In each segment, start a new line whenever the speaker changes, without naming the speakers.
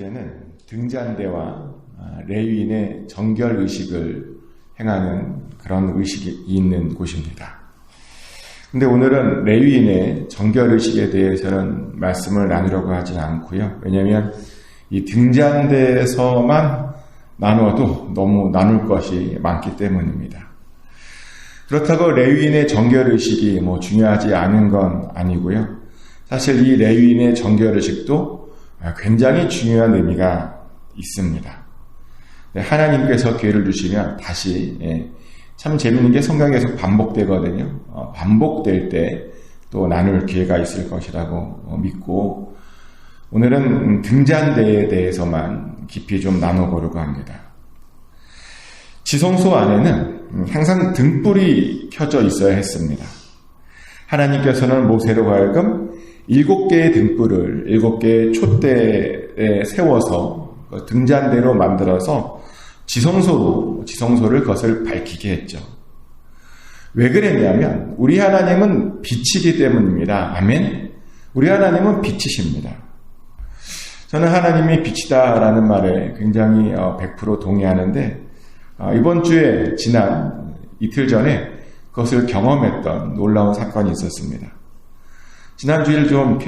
주제는 등잔대와 레위인의 정결 의식을 행하는 그런 의식이 있는 곳입니다. 근데 오늘은 레위인의 정결 의식에 대해서는 말씀을 나누려고 하진 않고요. 왜냐하면 이 등잔대에서만 나눠도 너무 나눌 것이 많기 때문입니다. 그렇다고 레위인의 정결 의식이 중요하지 않은 건 아니고요. 사실 이 레위인의 정결 의식도 굉장히 중요한 의미가 있습니다. 하나님께서 기회를 주시면 다시 참 재밌는 게 성경에서 반복되거든요. 반복될 때 또 나눌 기회가 있을 것이라고 믿고 오늘은 등잔대에 대해서만 깊이 좀 나눠보려고 합니다. 지성소 안에는 항상 등불이 켜져 있어야 했습니다. 하나님께서는 모세로 하여금 7개의 등불을 7개의 촛대에 세워서 등잔대로 만들어서 지성소를 그것을 밝히게 했죠. 왜 그랬냐면 우리 하나님은 빛이기 때문입니다. 아멘. 우리 하나님은 빛이십니다. 저는 하나님이 빛이다라는 말에 굉장히 100% 동의하는데 이번 주에 지난 이틀 전에 그것을 경험했던 놀라운 사건이 있었습니다. 지난 주일 좀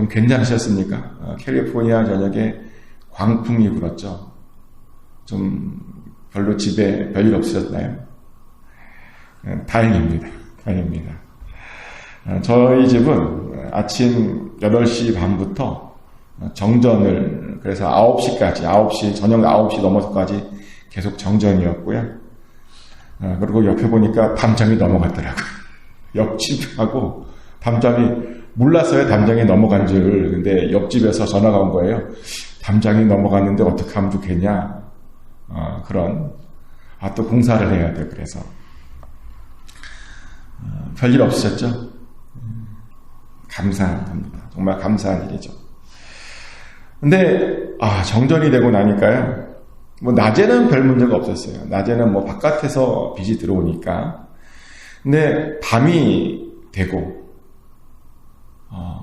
괜찮으셨습니까? 캘리포니아 전역에 광풍이 불었죠. 좀 별로 집에 별일 없으셨나요? 다행입니다. 저희 집은 아침 8시 반부터 정전을 그래서 9시 저녁 9시 넘어서까지 계속 정전이었고요. 그리고 옆에 보니까 담장이 넘어갔더라고요. 옆집하고 담장이 몰랐어요. 담장이 넘어간 줄. 근데 옆집에서 전화가 온 거예요. 담장이 넘어갔는데 어떻게 하면 좋겠냐. 또 공사를 해야 돼. 그래서 별일 없으셨죠? 감사합니다. 정말 감사한 일이죠. 근데 정전이 되고 나니까요. 낮에는 별 문제가 없었어요. 낮에는 바깥에서 빛이 들어오니까. 근데 밤이 되고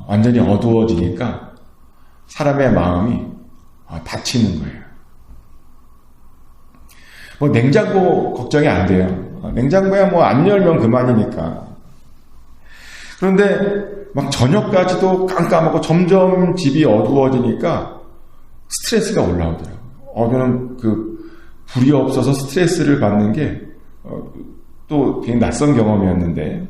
완전히 어두워지니까 사람의 마음이 다치는 거예요. 냉장고 걱정이 안 돼요. 냉장고야 안 열면 그만이니까. 그런데 저녁까지도 깜깜하고 점점 집이 어두워지니까 스트레스가 올라오더라고요. 저는 불이 없어서 스트레스를 받는 게 또 되게 낯선 경험이었는데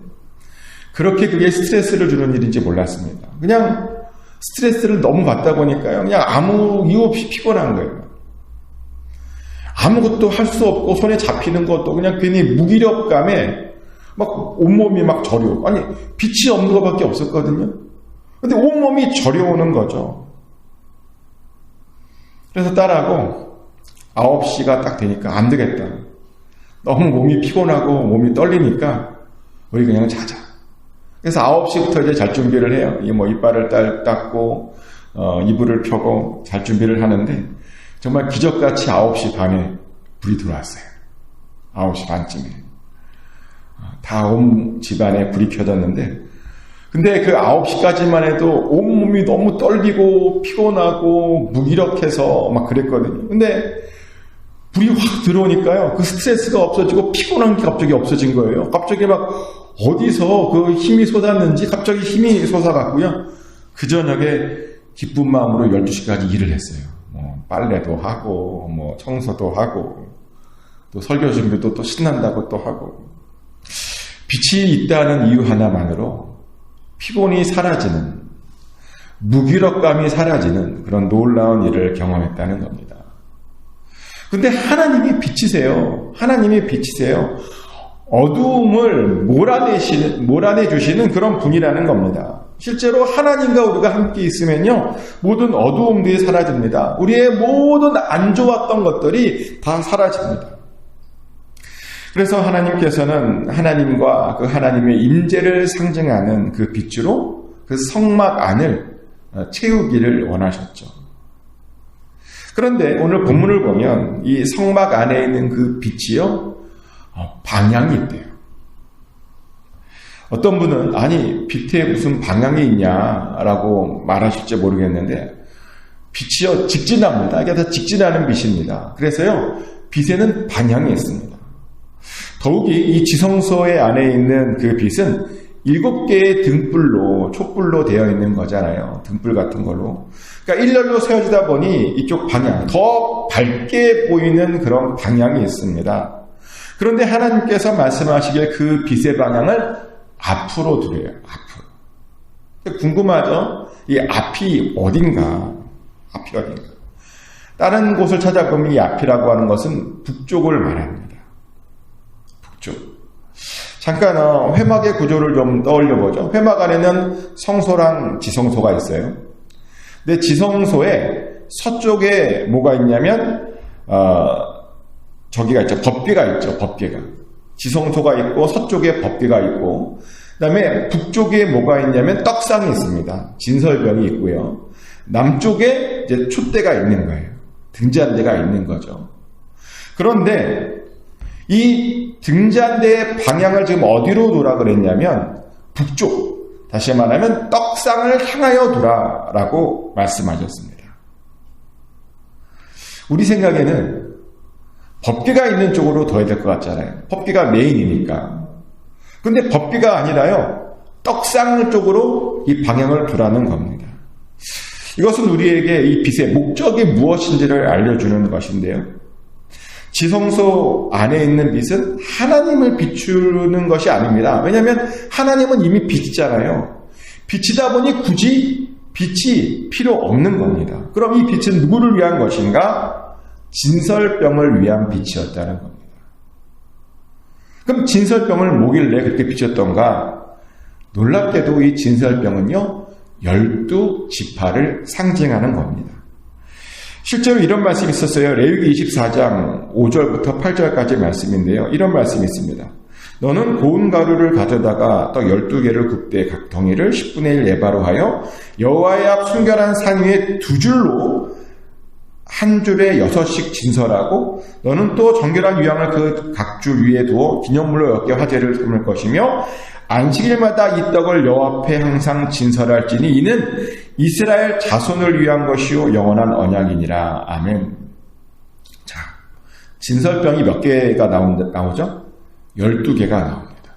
그렇게 그게 스트레스를 주는 일인지 몰랐습니다. 그냥 스트레스를 너무 받다 보니까요. 그냥 아무 이유 없이 피곤한 거예요. 아무것도 할 수 없고 손에 잡히는 것도 그냥 괜히 무기력감에 온몸이 저려. 빛이 없는 것밖에 없었거든요. 근데 온몸이 저려오는 거죠. 그래서 딸하고 9시가 딱 되니까 안 되겠다. 너무 몸이 피곤하고 몸이 떨리니까 우리 그냥 자자. 그래서 9시부터 이제 잘 준비를 해요. 이빨을 닦고 이불을 펴고 잘 준비를 하는데 정말 기적같이 9시 반에 불이 들어왔어요. 9시 반쯤에. 다 온 집안에 불이 켜졌는데 근데 그 9시까지만 해도 온몸이 너무 떨리고 피곤하고 무기력해서 그랬거든요. 근데 불이 확 들어오니까요. 그 스트레스가 없어지고 피곤한 게 갑자기 없어진 거예요. 갑자기 어디서 그 힘이 솟았는지 갑자기 힘이 솟아갔고요. 그 저녁에 기쁜 마음으로 12시까지 일을 했어요. 빨래도 하고 청소도 하고 또 설교 준비도 또 신난다고 또 하고 빛이 있다는 이유 하나만으로 피곤이 사라지는 무기력감이 사라지는 그런 놀라운 일을 경험했다는 겁니다. 근데 하나님이 빛이세요. 하나님이 빛이세요. 어두움을 몰아내주시는 그런 분이라는 겁니다. 실제로 하나님과 우리가 함께 있으면요, 모든 어두움들이 사라집니다. 우리의 모든 안 좋았던 것들이 다 사라집니다. 그래서 하나님께서는 하나님과 그 하나님의 임재를 상징하는 그 빛으로 그 성막 안을 채우기를 원하셨죠. 그런데 오늘 본문을 보면 이 성막 안에 있는 그 빛이요, 방향이 있대요. 어떤 분은 빛에 무슨 방향이 있냐라고 말하실지 모르겠는데 빛이요 직진합니다. 이게 다 직진하는 빛입니다. 그래서요 빛에는 방향이 있습니다. 더욱이 이 지성소의 안에 있는 그 빛은 7개의 등불로 촛불로 되어 있는 거잖아요. 등불 같은 걸로. 그러니까 일렬로 세워지다 보니 이쪽 방향 더 밝게 보이는 그런 방향이 있습니다. 그런데 하나님께서 말씀하시길 그 빛의 방향을 앞으로 두래요. 앞으로. 궁금하죠? 이 앞이 어딘가? 앞이 어딘가? 다른 곳을 찾아보면 이 앞이라고 하는 것은 북쪽을 말합니다. 북쪽. 잠깐 회막의 구조를 좀 떠올려보죠. 회막 안에는 성소랑 지성소가 있어요. 근데 지성소에 서쪽에 뭐가 있냐면 저기가 있죠. 법궤가 있죠. 법궤가. 지성소가 있고 서쪽에 법궤가 있고 그 다음에 북쪽에 뭐가 있냐면 떡상이 있습니다. 진설병이 있고요. 남쪽에 이제 촛대가 있는 거예요. 등잔대가 있는 거죠. 그런데 이 등잔대의 방향을 지금 어디로 두라 그랬냐면 북쪽, 다시 말하면 떡상을 향하여 두라라고 말씀하셨습니다. 우리 생각에는 법궤가 있는 쪽으로 둬야 될 것 같잖아요. 법궤가 메인이니까. 근데 법궤가 아니라요, 떡상 쪽으로 이 방향을 두라는 겁니다. 이것은 우리에게 이 빛의 목적이 무엇인지를 알려주는 것인데요. 지성소 안에 있는 빛은 하나님을 비추는 것이 아닙니다. 왜냐하면 하나님은 이미 빛이잖아요. 빛이다 보니 굳이 빛이 필요 없는 겁니다. 그럼 이 빛은 누구를 위한 것인가? 진설병을 위한 빛이었다는 겁니다. 그럼 진설병을 뭐길래 그렇게 비쳤던가? 놀랍게도 이 진설병은요, 12지파를 상징하는 겁니다. 실제로 이런 말씀이 있었어요. 레위기 24장 5절부터 8절까지 말씀인데요. 이런 말씀이 있습니다. 너는 고운 가루를 가져다가 떡 12개를 굽되 각 덩이를 10분의 1 예바로 하여 여호와의 앞 순결한 산 위에 2줄로 한 줄에 6씩 진설하고 너는 또 정결한 유향을 그 각 줄 위에 두어 기념물로 여겨 화제를 삼을 것이며 안식일마다 이 떡을 여호와 앞에 항상 진설할지니 이는 이스라엘 자손을 위한 것이요 영원한 언약이니라. 아멘. 자, 진설병이 몇 개가 나오죠? 12개가 나옵니다.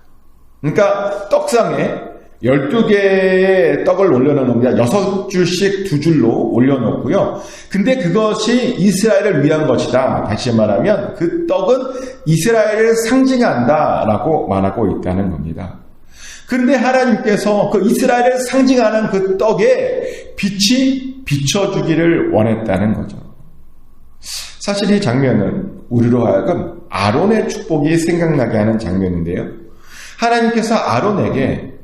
그러니까 떡상에 12개의 떡을 올려놓습니다. 6줄씩 2줄로 올려놓고요. 근데 그것이 이스라엘을 위한 것이다. 다시 말하면 그 떡은 이스라엘을 상징한다라고 말하고 있다는 겁니다. 그런데 하나님께서 그 이스라엘을 상징하는 그 떡에 빛이 비춰주기를 원했다는 거죠. 사실 이 장면은 우리로 하여금 아론의 축복이 생각나게 하는 장면인데요. 하나님께서 아론에게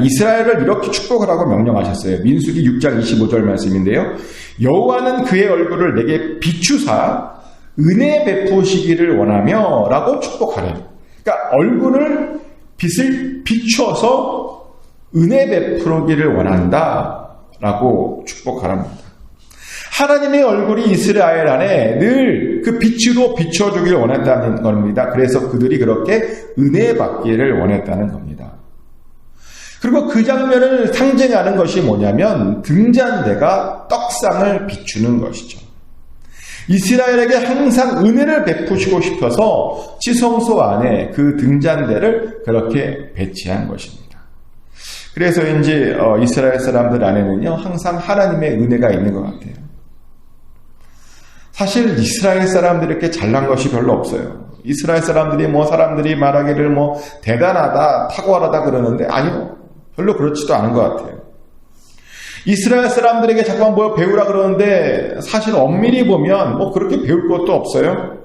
이스라엘을 이렇게 축복을 하고 명령하셨어요. 민수기 6장 25절 말씀인데요. 여호와는 그의 얼굴을 내게 비추사 은혜 베푸시기를 원하며 라고 축복하래요. 그러니까 얼굴을 빛을 비추어서 은혜 베푸기를 원한다 라고 축복하랍니다. 하나님의 얼굴이 이스라엘 안에 늘 그 빛으로 비춰주기를 원했다는 겁니다. 그래서 그들이 그렇게 은혜 받기를 원했다는 겁니다. 그리고 그 장면을 상징하는 것이 뭐냐면 등잔대가 떡상을 비추는 것이죠. 이스라엘에게 항상 은혜를 베푸시고 싶어서 지성소 안에 그 등잔대를 그렇게 배치한 것입니다. 그래서인지 이스라엘 사람들 안에는요 항상 하나님의 은혜가 있는 것 같아요. 사실 이스라엘 사람들이 이렇게 잘난 것이 별로 없어요. 이스라엘 사람들이 사람들이 말하기를 대단하다, 탁월하다 그러는데 아니요. 별로 그렇지도 않은 것 같아요. 이스라엘 사람들에게 잠깐 뭘 배우라 그러는데 사실 엄밀히 보면 그렇게 배울 것도 없어요.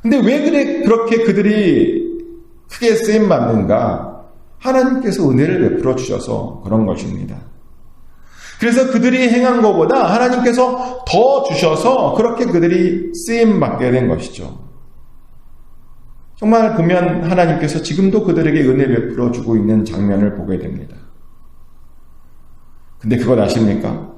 근데 왜 그렇게 그들이 크게 쓰임 받는가? 하나님께서 은혜를 베풀어 주셔서 그런 것입니다. 그래서 그들이 행한 것보다 하나님께서 더 주셔서 그렇게 그들이 쓰임 받게 된 것이죠. 정말 보면 하나님께서 지금도 그들에게 은혜 베풀어 주고 있는 장면을 보게 됩니다. 근데 그것 아십니까?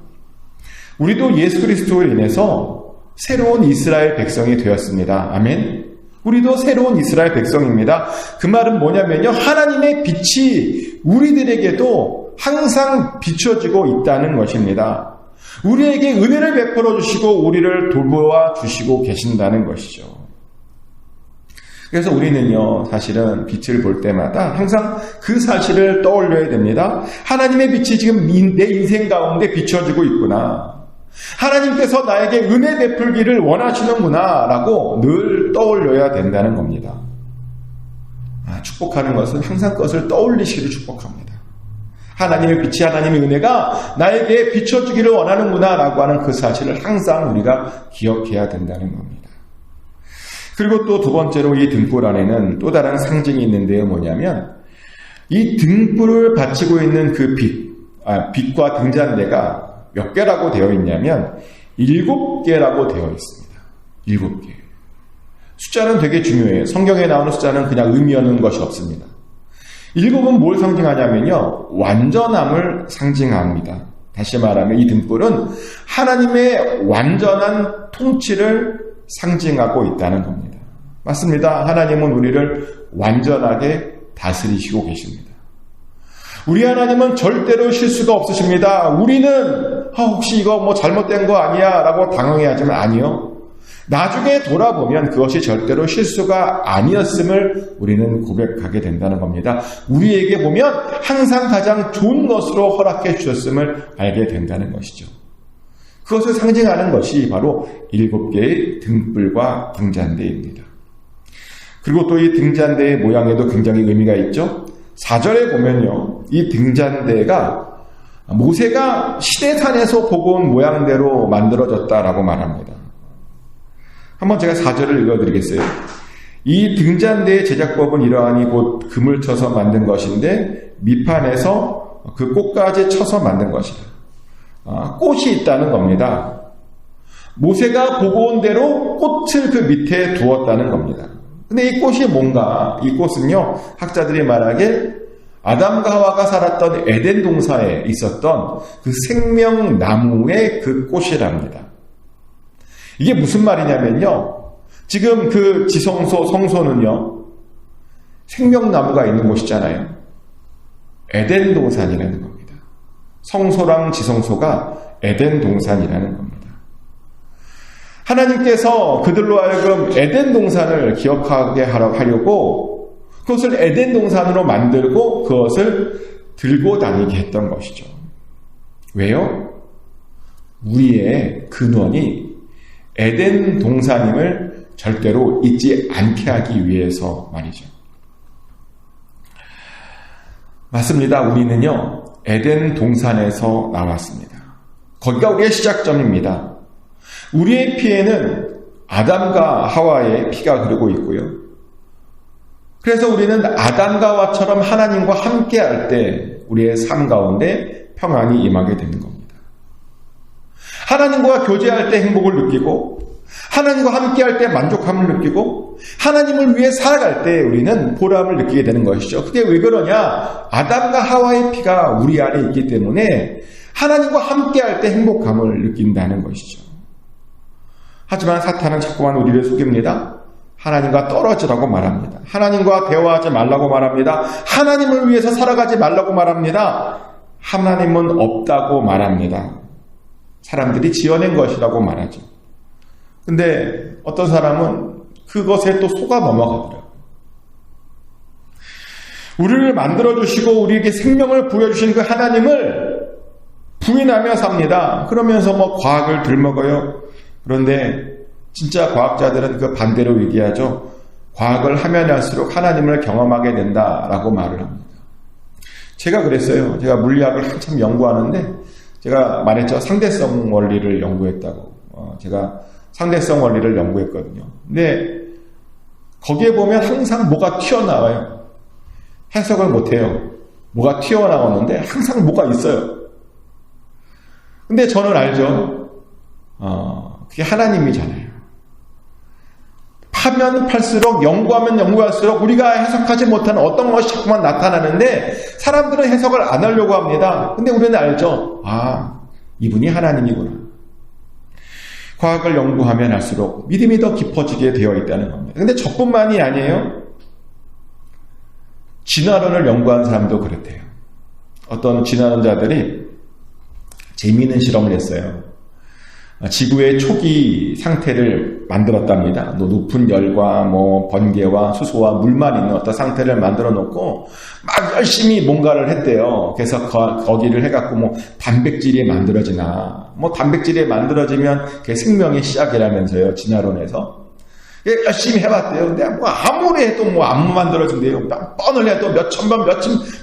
우리도 예수 그리스도로 인해서 새로운 이스라엘 백성이 되었습니다. 아멘. 우리도 새로운 이스라엘 백성입니다. 그 말은 뭐냐면요. 하나님의 빛이 우리들에게도 항상 비춰지고 있다는 것입니다. 우리에게 은혜를 베풀어 주시고 우리를 돌보아 주시고 계신다는 것이죠. 그래서 우리는요, 사실은 빛을 볼 때마다 항상 그 사실을 떠올려야 됩니다. 하나님의 빛이 지금 내 인생 가운데 비춰지고 있구나. 하나님께서 나에게 은혜 베풀기를 원하시는구나 라고 늘 떠올려야 된다는 겁니다. 축복하는 것은 항상 그것을 떠올리시기를 축복합니다. 하나님의 빛이, 하나님의 은혜가 나에게 비춰주기를 원하는구나 라고 하는 그 사실을 항상 우리가 기억해야 된다는 겁니다. 그리고 또 두 번째로 이 등불 안에는 또 다른 상징이 있는데요. 뭐냐면 이 등불을 받치고 있는 그 빛과 등잔대가 몇 개라고 되어 있냐면 7개라고 되어 있습니다. 7개. 숫자는 되게 중요해요. 성경에 나오는 숫자는 그냥 의미 없는 것이 없습니다. 7은 뭘 상징하냐면요, 완전함을 상징합니다. 다시 말하면 이 등불은 하나님의 완전한 통치를 상징하고 있다는 겁니다. 맞습니다. 하나님은 우리를 완전하게 다스리시고 계십니다. 우리 하나님은 절대로 실수가 없으십니다. 우리는 혹시 이거 뭐 잘못된 거 아니야 라고 당황해하지만 아니요. 나중에 돌아보면 그것이 절대로 실수가 아니었음을 우리는 고백하게 된다는 겁니다. 우리에게 보면 항상 가장 좋은 것으로 허락해 주셨음을 알게 된다는 것이죠. 그것을 상징하는 것이 바로 7개의 등불과 등잔대입니다. 그리고 또 이 등잔대의 모양에도 굉장히 의미가 있죠. 4절에 보면요, 이 등잔대가 모세가 시내산에서 보고 온 모양대로 만들어졌다라고 말합니다. 한번 제가 4절을 읽어드리겠어요. 이 등잔대의 제작법은 이러하니 곧 금을 쳐서 만든 것인데 밑판에서 그 꽃까지 쳐서 만든 것이다. 꽃이 있다는 겁니다. 모세가 보고 온 대로 꽃을 그 밑에 두었다는 겁니다. 근데 이 꽃이 뭔가? 이 꽃은요, 학자들이 말하기에 아담과 하와가 살았던 에덴 동산에 있었던 그 생명나무의 그 꽃이랍니다. 이게 무슨 말이냐면요, 지금 그 지성소, 성소는요, 생명나무가 있는 곳이잖아요. 에덴 동산이라는 겁니다. 성소랑 지성소가 에덴 동산이라는 겁니다. 하나님께서 그들로 하여금 에덴 동산을 기억하게 하려고 그것을 에덴 동산으로 만들고 그것을 들고 다니게 했던 것이죠. 왜요? 우리의 근원이 에덴 동산임을 절대로 잊지 않게 하기 위해서 말이죠. 맞습니다. 우리는요, 에덴 동산에서 나왔습니다. 거기가 우리의 시작점입니다. 우리의 피에는 아담과 하와의 피가 흐르고 있고요. 그래서 우리는 아담과 하와처럼 하나님과 함께 할 때 우리의 삶 가운데 평안이 임하게 되는 겁니다. 하나님과 교제할 때 행복을 느끼고, 하나님과 함께 할 때 만족함을 느끼고, 하나님을 위해 살아갈 때 우리는 보람을 느끼게 되는 것이죠. 그게 왜 그러냐? 아담과 하와의 피가 우리 안에 있기 때문에 하나님과 함께 할 때 행복함을 느낀다는 것이죠. 하지만 사탄은 자꾸만 우리를 속입니다. 하나님과 떨어지라고 말합니다. 하나님과 대화하지 말라고 말합니다. 하나님을 위해서 살아가지 말라고 말합니다. 하나님은 없다고 말합니다. 사람들이 지어낸 것이라고 말하죠. 근데 어떤 사람은 그것에 또 속아 넘어가더라고요. 우리를 만들어주시고 우리에게 생명을 부여주신 그 하나님을 부인하며 삽니다. 그러면서 과학을 들먹어요. 그런데 진짜 과학자들은 그 반대로 얘기하죠. 과학을 하면 할수록 하나님을 경험하게 된다라고 말을 합니다. 제가 그랬어요. 제가 물리학을 한참 연구하는데 제가 말했죠. 상대성 원리를 연구했다고. 제가 상대성 원리를 연구했거든요. 근데 거기에 보면 항상 뭐가 튀어나와요. 해석을 못해요. 뭐가 튀어나오는데 항상 뭐가 있어요. 근데 저는 알죠. 그게 하나님이잖아요. 파면 팔수록, 연구하면 연구할수록 우리가 해석하지 못하는 어떤 것이 자꾸만 나타나는데 사람들은 해석을 안 하려고 합니다. 근데 우리는 알죠. 이분이 하나님이구나. 과학을 연구하면 할수록 믿음이 더 깊어지게 되어 있다는 겁니다. 근데 저뿐만이 아니에요. 진화론을 연구한 사람도 그랬대요. 어떤 진화론자들이 재미있는 실험을 했어요. 지구의 초기 상태를 만들었답니다. 높은 열과 번개와 수소와 물만 있는 어떤 상태를 만들어 놓고 막 열심히 뭔가를 했대요. 그래서 거기를 해갖고 단백질이 만들어지나 단백질이 만들어지면 그게 생명의 시작이라면서요. 진화론에서 열심히 해봤대요. 근데 아무리 해도 안 만들어진대요. 몇 번을 해도 몇천 번,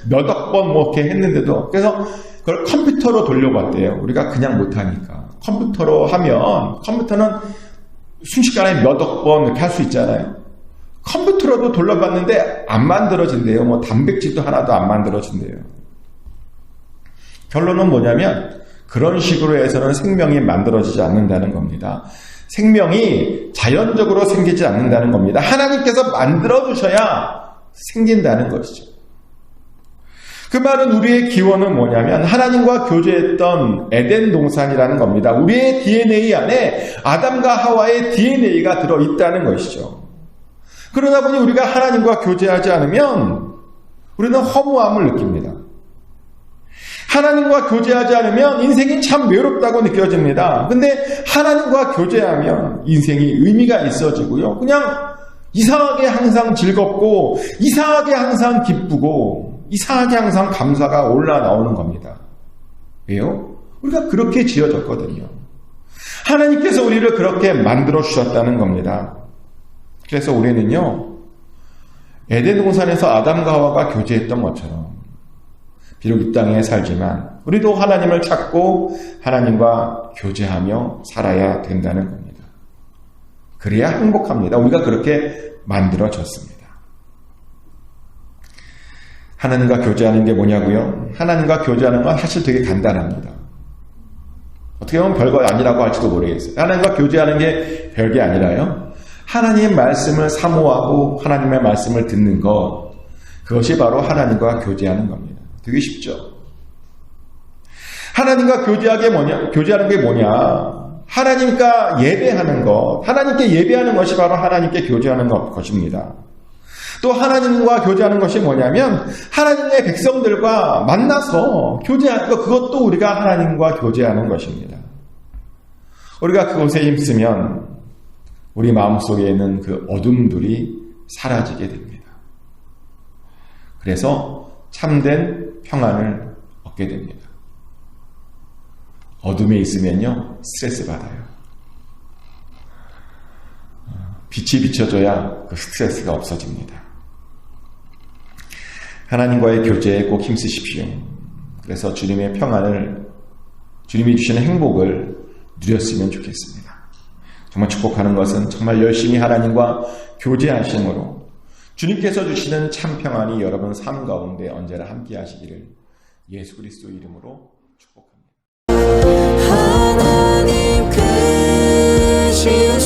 몇억 번 이렇게 했는데도. 그래서 그걸 컴퓨터로 돌려봤대요. 우리가 그냥 못하니까. 컴퓨터로 하면, 컴퓨터는 순식간에 몇억 번 이렇게 할 수 있잖아요. 컴퓨터로도 돌려봤는데 안 만들어진대요. 단백질도 하나도 안 만들어진대요. 결론은 뭐냐면, 그런 식으로 해서는 생명이 만들어지지 않는다는 겁니다. 생명이 자연적으로 생기지 않는다는 겁니다. 하나님께서 만들어두셔야 생긴다는 것이죠. 그 말은 우리의 기원은 뭐냐면 하나님과 교제했던 에덴 동산이라는 겁니다. 우리의 DNA 안에 아담과 하와의 DNA가 들어있다는 것이죠. 그러다 보니 우리가 하나님과 교제하지 않으면 우리는 허무함을 느낍니다. 하나님과 교제하지 않으면 인생이 참 외롭다고 느껴집니다. 근데 하나님과 교제하면 인생이 의미가 있어지고요. 그냥 이상하게 항상 즐겁고 이상하게 항상 기쁘고 이상하게 항상 감사가 올라나오는 겁니다. 왜요? 우리가 그렇게 지어졌거든요. 하나님께서 우리를 그렇게 만들어 주셨다는 겁니다. 그래서 우리는요, 에덴 동산에서 아담과 하와가 교제했던 것처럼 비록 이 땅에 살지만 우리도 하나님을 찾고 하나님과 교제하며 살아야 된다는 겁니다. 그래야 행복합니다. 우리가 그렇게 만들어졌습니다. 하나님과 교제하는 게 뭐냐고요? 하나님과 교제하는 건 사실 되게 간단합니다. 어떻게 보면 별거 아니라고 할지도 모르겠어요. 하나님과 교제하는 게 별게 아니라요. 하나님의 말씀을 사모하고 하나님의 말씀을 듣는 것, 그것이 바로 하나님과 교제하는 겁니다. 되게 쉽죠? 하나님과 교제하는 게 뭐냐? 하나님과 예배하는 것, 하나님께 예배하는 것이 바로 하나님께 교제하는 것입니다. 또 하나님과 교제하는 것이 뭐냐면 하나님의 백성들과 만나서 교제하는 것, 그것도 우리가 하나님과 교제하는 것입니다. 우리가 그것에 힘쓰면 우리 마음속에 있는 그 어둠들이 사라지게 됩니다. 그래서 참된 평안을 얻게 됩니다. 어둠에 있으면요, 스트레스 받아요. 빛이 비춰져야 그 스트레스가 없어집니다. 하나님과의 교제에 꼭 힘쓰십시오. 그래서 주님의 평안을, 주님이 주시는 행복을 누렸으면 좋겠습니다. 정말 축복하는 것은 정말 열심히 하나님과 교제하심으로 주님께서 주시는 참 평안이 여러분 삶 가운데 언제나 함께 하시기를 예수 그리스도 이름으로 축복합니다. 하나님 크신